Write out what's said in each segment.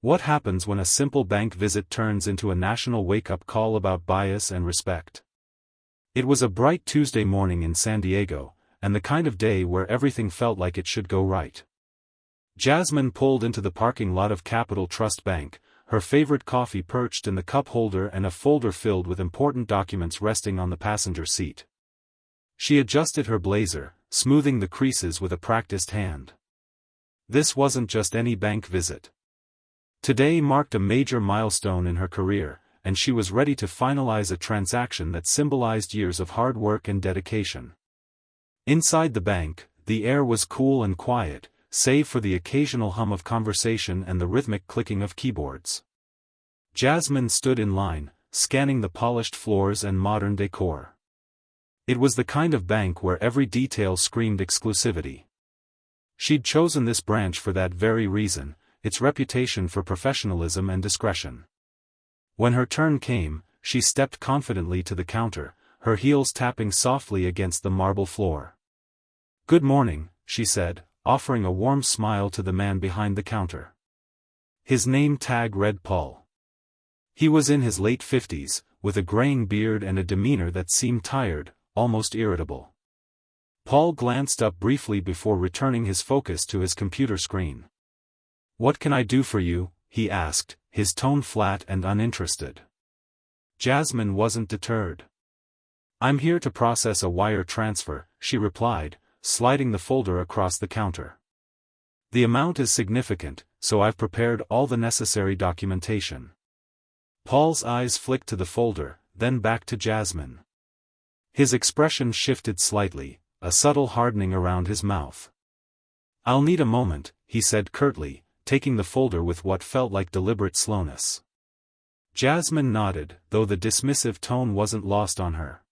What happens when a simple bank visit turns into a national wake-up call about bias and respect? It was a bright Tuesday morning in San Diego, and the kind of day where everything felt like it should go right. Jasmine pulled into the parking lot of Capital Trust Bank, her favorite coffee perched in the cup holder and a folder filled with important documents resting on the passenger seat. She adjusted her blazer, smoothing the creases with a practiced hand. This wasn't just any bank visit. Today marked a major milestone in her career, and she was ready to finalize a transaction that symbolized years of hard work and dedication. Inside the bank, the air was cool and quiet, save for the occasional hum of conversation and the rhythmic clicking of keyboards. Jasmine stood in line, scanning the polished floors and modern decor. It was the kind of bank where every detail screamed exclusivity. She'd chosen this branch for that very reason, its reputation for professionalism and discretion. When her turn came, she stepped confidently to the counter, her heels tapping softly against the marble floor. "Good morning," she said, offering a warm smile to the man behind the counter. His name tag read Paul. He was in his late 50s, with a graying beard and a demeanor that seemed tired, almost irritable. Paul glanced up briefly before returning his focus to his computer screen. "What can I do for you?" he asked, his tone flat and uninterested. Jasmine wasn't deterred. "I'm here to process a wire transfer," she replied, sliding the folder across the counter. "The amount is significant, so I've prepared all the necessary documentation." Paul's eyes flicked to the folder, then back to Jasmine. His expression shifted slightly, a subtle hardening around his mouth. "I'll need a moment," he said curtly, taking the folder with what felt like deliberate slowness. Jasmine nodded, though the dismissive tone wasn't lost on her.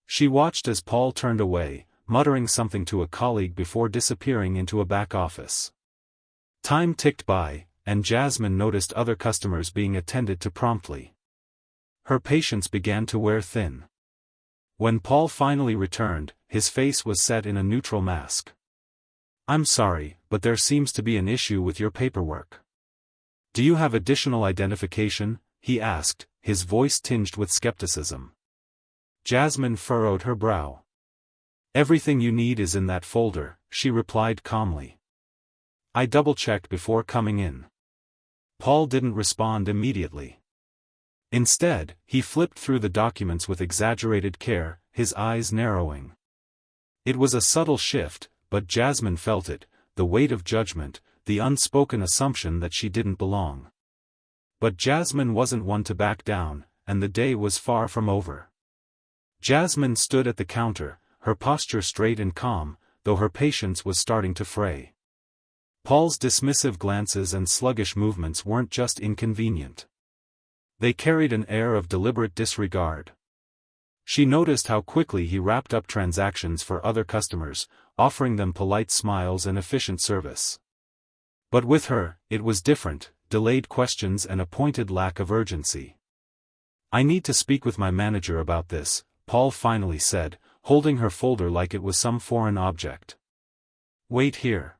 She watched as Paul turned away, muttering something to a colleague before disappearing into a back office. Time ticked by, and Jasmine noticed other customers being attended to promptly. Her patience began to wear thin. When Paul finally returned, his face was set in a neutral mask. "I'm sorry, but there seems to be an issue with your paperwork. Do you have additional identification?" he asked, his voice tinged with skepticism. Jasmine furrowed her brow. "Everything you need is in that folder," she replied calmly. "I double-checked before coming in." Paul didn't respond immediately. Instead, he flipped through the documents with exaggerated care, his eyes narrowing. It was a subtle shift, but Jasmine felt it, the weight of judgment, the unspoken assumption that she didn't belong. But Jasmine wasn't one to back down, and the day was far from over. Jasmine stood at the counter, her posture straight and calm, though her patience was starting to fray. Paul's dismissive glances and sluggish movements weren't just inconvenient. They carried an air of deliberate disregard. She noticed how quickly he wrapped up transactions for other customers, offering them polite smiles and efficient service. But with her, it was different, delayed questions and a pointed lack of urgency. "I need to speak with my manager about this," Paul finally said, holding her folder like it was some foreign object. "Wait here."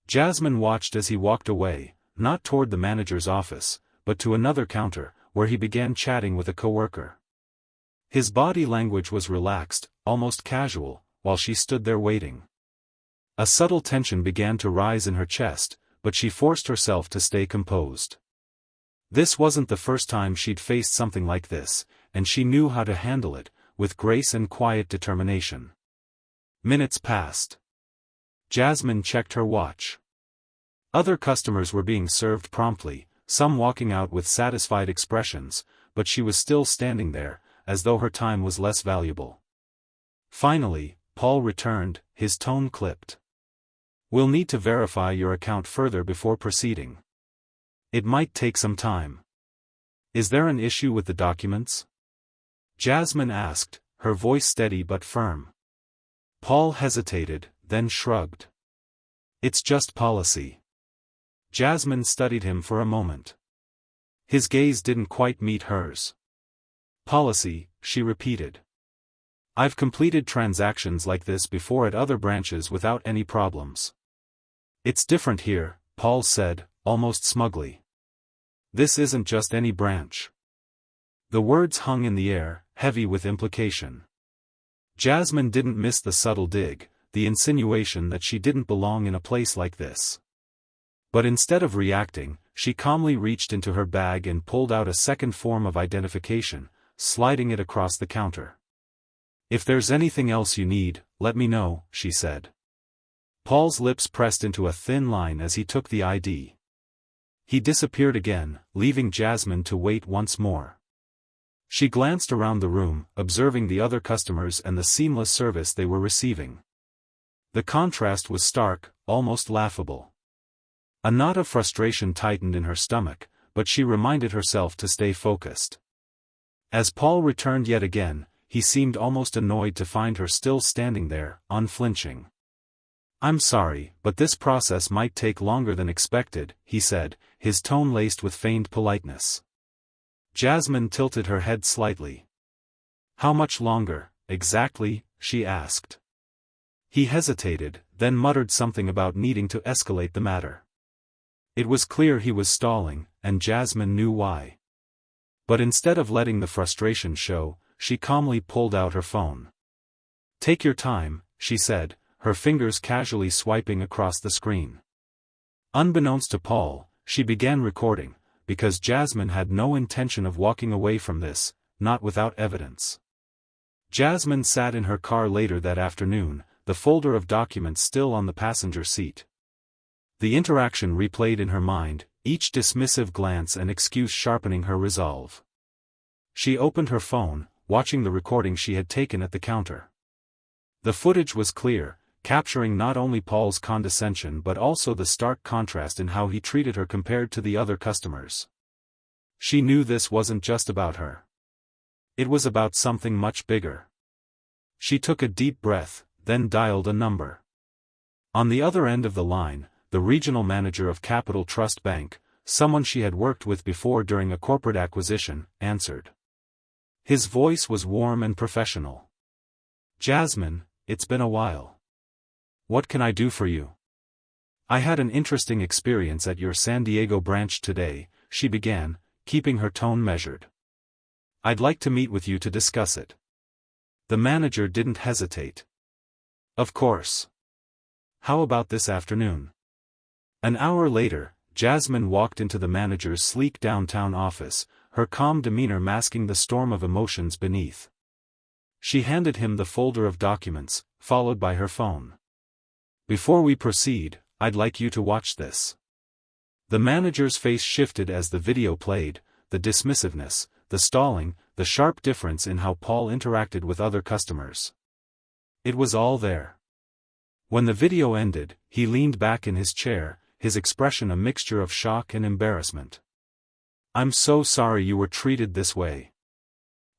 Jasmine watched as he walked away, not toward the manager's office, but to another counter, where he began chatting with a coworker. His body language was relaxed, almost casual, while she stood there waiting. A subtle tension began to rise in her chest, but she forced herself to stay composed. This wasn't the first time she'd faced something like this, and she knew how to handle it, with grace and quiet determination. Minutes passed. Jasmine checked her watch. Other customers were being served promptly, some walking out with satisfied expressions, but she was still standing there, as though her time was less valuable. Finally, Paul returned, his tone clipped. "We'll need to verify your account further before proceeding. It might take some time." "Is there an issue with the documents?" Jasmine asked, her voice steady but firm. Paul hesitated, then shrugged. "It's just policy." Jasmine studied him for a moment. His gaze didn't quite meet hers. "Policy," she repeated. "I've completed transactions like this before at other branches without any problems." "It's different here," Paul said, almost smugly. "This isn't just any branch." The words hung in the air, heavy with implication. Jasmine didn't miss the subtle dig, the insinuation that she didn't belong in a place like this. But instead of reacting, she calmly reached into her bag and pulled out a second form of identification, sliding it across the counter. "If there's anything else you need, let me know," she said. Paul's lips pressed into a thin line as he took the ID. He disappeared again, leaving Jasmine to wait once more. She glanced around the room, observing the other customers and the seamless service they were receiving. The contrast was stark, almost laughable. A knot of frustration tightened in her stomach, but she reminded herself to stay focused. As Paul returned yet again, he seemed almost annoyed to find her still standing there, unflinching. "I'm sorry, but this process might take longer than expected," he said, his tone laced with feigned politeness. Jasmine tilted her head slightly. "How much longer, exactly?" she asked. He hesitated, then muttered something about needing to escalate the matter. It was clear he was stalling, and Jasmine knew why. But instead of letting the frustration show, she calmly pulled out her phone. "Take your time," she said, her fingers casually swiping across the screen. Unbeknownst to Paul, she began recording, because Jasmine had no intention of walking away from this, not without evidence. Jasmine sat in her car later that afternoon, the folder of documents still on the passenger seat. The interaction replayed in her mind, each dismissive glance and excuse sharpening her resolve. She opened her phone, watching the recording she had taken at the counter. The footage was clear, capturing not only Paul's condescension but also the stark contrast in how he treated her compared to the other customers. She knew this wasn't just about her. It was about something much bigger. She took a deep breath, then dialed a number. On the other end of the line, the regional manager of Capital Trust Bank, someone she had worked with before during a corporate acquisition, answered. His voice was warm and professional. "Jasmine, it's been a while. What can I do for you?" "I had an interesting experience at your San Diego branch today," she began, keeping her tone measured. "I'd like to meet with you to discuss it." The manager didn't hesitate. "Of course. How about this afternoon?" An hour later, Jasmine walked into the manager's sleek downtown office, her calm demeanor masking the storm of emotions beneath. She handed him the folder of documents, followed by her phone. "Before we proceed, I'd like you to watch this." The manager's face shifted as the video played, the dismissiveness, the stalling, the sharp difference in how Paul interacted with other customers. It was all there. When the video ended, he leaned back in his chair, his expression a mixture of shock and embarrassment. "I'm so sorry you were treated this way.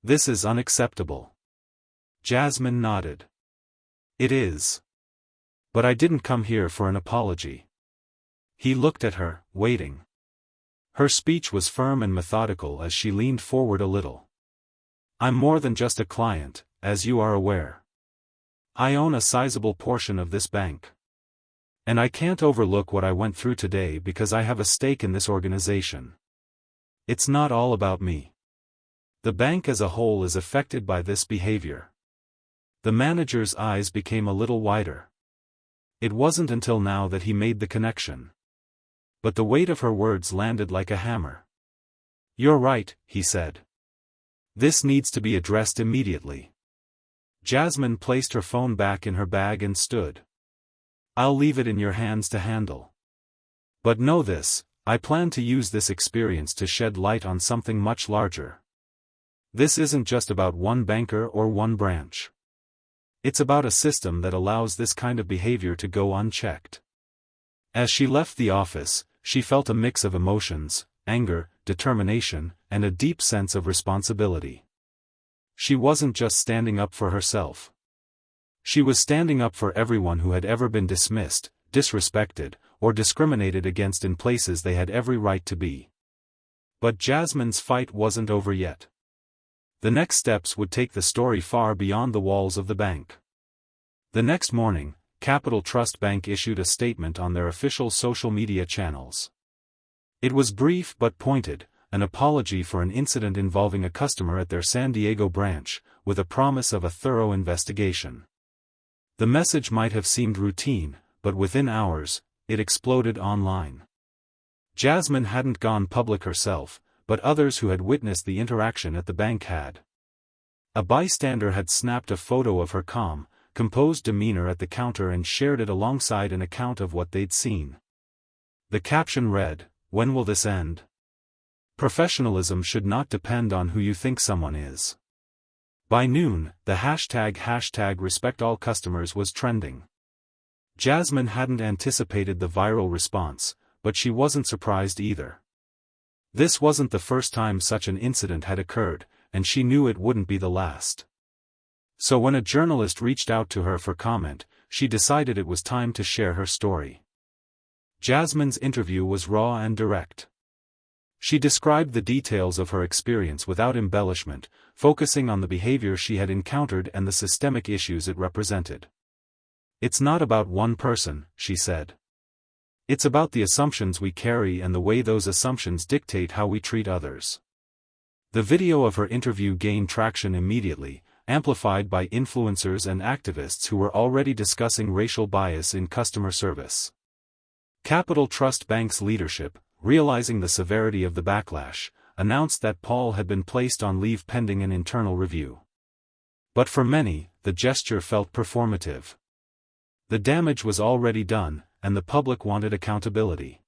This is unacceptable." Jasmine nodded. "It is. But I didn't come here for an apology." He looked at her, waiting. Her speech was firm and methodical as she leaned forward a little. "I'm more than just a client, as you are aware. I own a sizable portion of this bank. And I can't overlook what I went through today because I have a stake in this organization. It's not all about me. The bank as a whole is affected by this behavior." The manager's eyes became a little wider. It wasn't until now that he made the connection. But the weight of her words landed like a hammer. "You're right," he said. "This needs to be addressed immediately." Jasmine placed her phone back in her bag and stood. "I'll leave it in your hands to handle. But know this, I plan to use this experience to shed light on something much larger. This isn't just about one banker or one branch. It's about a system that allows this kind of behavior to go unchecked." As she left the office, she felt a mix of emotions, anger, determination, and a deep sense of responsibility. She wasn't just standing up for herself. She was standing up for everyone who had ever been dismissed, disrespected, or discriminated against in places they had every right to be. But Jasmine's fight wasn't over yet. The next steps would take the story far beyond the walls of the bank. The next morning, Capital Trust Bank issued a statement on their official social media channels. It was brief but pointed, an apology for an incident involving a customer at their San Diego branch, with a promise of a thorough investigation. The message might have seemed routine, but within hours, it exploded online. Jasmine hadn't gone public herself, but others who had witnessed the interaction at the bank had. A bystander had snapped a photo of her calm, composed demeanor at the counter and shared it alongside an account of what they'd seen. The caption read, "When will this end? Professionalism should not depend on who you think someone is." By noon, the hashtag #RespectAllCustomers was trending. Jasmine hadn't anticipated the viral response, but she wasn't surprised either. This wasn't the first time such an incident had occurred, and she knew it wouldn't be the last. So when a journalist reached out to her for comment, she decided it was time to share her story. Jasmine's interview was raw and direct. She described the details of her experience without embellishment, focusing on the behavior she had encountered and the systemic issues it represented. "It's not about one person," she said. "It's about the assumptions we carry and the way those assumptions dictate how we treat others." The video of her interview gained traction immediately, amplified by influencers and activists who were already discussing racial bias in customer service. Capital Trust Bank's leadership, realizing the severity of the backlash, announced that Paul had been placed on leave pending an internal review. But for many, the gesture felt performative. The damage was already done, and the public wanted accountability.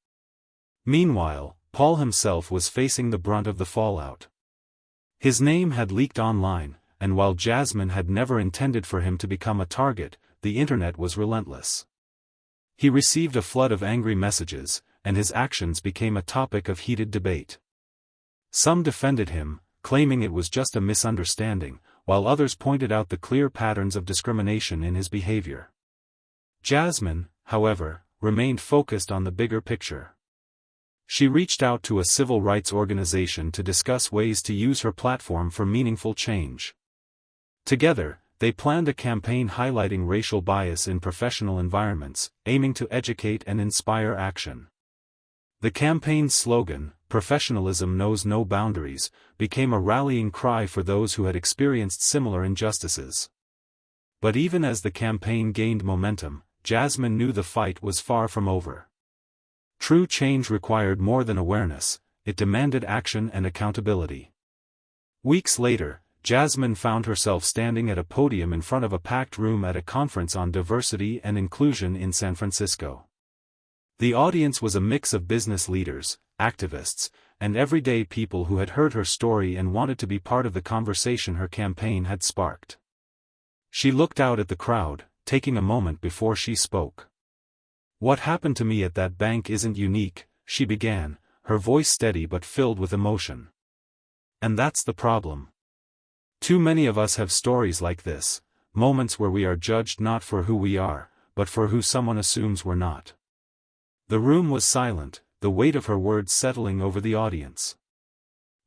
Meanwhile, Paul himself was facing the brunt of the fallout. His name had leaked online, and while Jasmine had never intended for him to become a target, the internet was relentless. He received a flood of angry messages, and his actions became a topic of heated debate. Some defended him, claiming it was just a misunderstanding, while others pointed out the clear patterns of discrimination in his behavior. Jasmine, however, remained focused on the bigger picture. She reached out to a civil rights organization to discuss ways to use her platform for meaningful change. Together, they planned a campaign highlighting racial bias in professional environments, aiming to educate and inspire action. The campaign's slogan, "Professionalism Knows No Boundaries," became a rallying cry for those who had experienced similar injustices. But even as the campaign gained momentum, Jasmine knew the fight was far from over. True change required more than awareness, it demanded action and accountability. Weeks later, Jasmine found herself standing at a podium in front of a packed room at a conference on diversity and inclusion in San Francisco. The audience was a mix of business leaders, activists, and everyday people who had heard her story and wanted to be part of the conversation her campaign had sparked. She looked out at the crowd, taking a moment before she spoke. "What happened to me at that bank isn't unique," she began, her voice steady but filled with emotion. "And that's the problem. Too many of us have stories like this, moments where we are judged not for who we are, but for who someone assumes we're not." The room was silent, the weight of her words settling over the audience.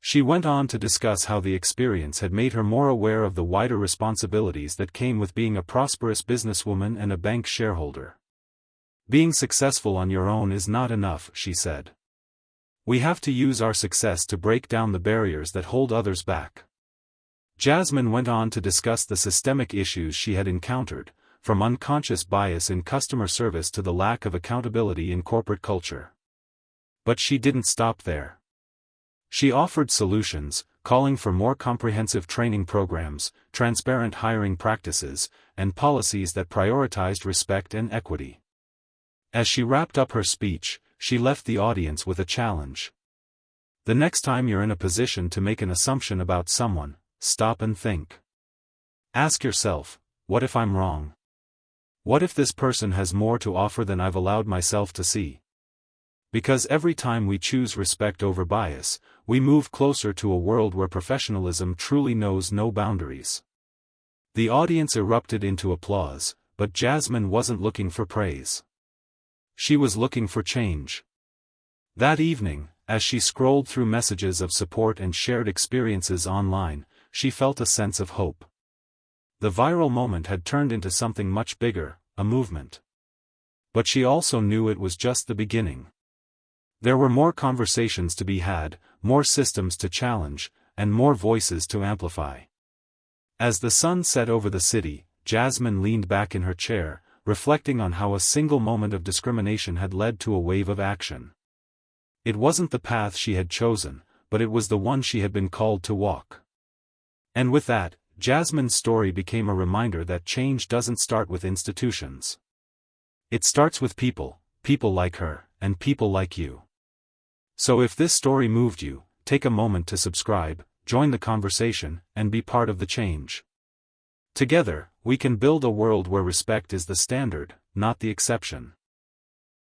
She went on to discuss how the experience had made her more aware of the wider responsibilities that came with being a prosperous businesswoman and a bank shareholder. "Being successful on your own is not enough," she said. "We have to use our success to break down the barriers that hold others back." Jasmine went on to discuss the systemic issues she had encountered, from unconscious bias in customer service to the lack of accountability in corporate culture. But she didn't stop there. She offered solutions, calling for more comprehensive training programs, transparent hiring practices, and policies that prioritized respect and equity. As she wrapped up her speech, she left the audience with a challenge. The next time you're in a position to make an assumption about someone, stop and think. Ask yourself, what if I'm wrong? What if this person has more to offer than I've allowed myself to see? Because every time we choose respect over bias, we move closer to a world where professionalism truly knows no boundaries. The audience erupted into applause, but Jasmine wasn't looking for praise. She was looking for change. That evening, as she scrolled through messages of support and shared experiences online, she felt a sense of hope. The viral moment had turned into something much bigger, a movement. But she also knew it was just the beginning. There were more conversations to be had, more systems to challenge, and more voices to amplify. As the sun set over the city, Jasmine leaned back in her chair, reflecting on how a single moment of discrimination had led to a wave of action. It wasn't the path she had chosen, but it was the one she had been called to walk. And with that, Jasmine's story became a reminder that change doesn't start with institutions. It starts with people, people like her, and people like you. So if this story moved you, take a moment to subscribe, join the conversation, and be part of the change. Together, we can build a world where respect is the standard, not the exception.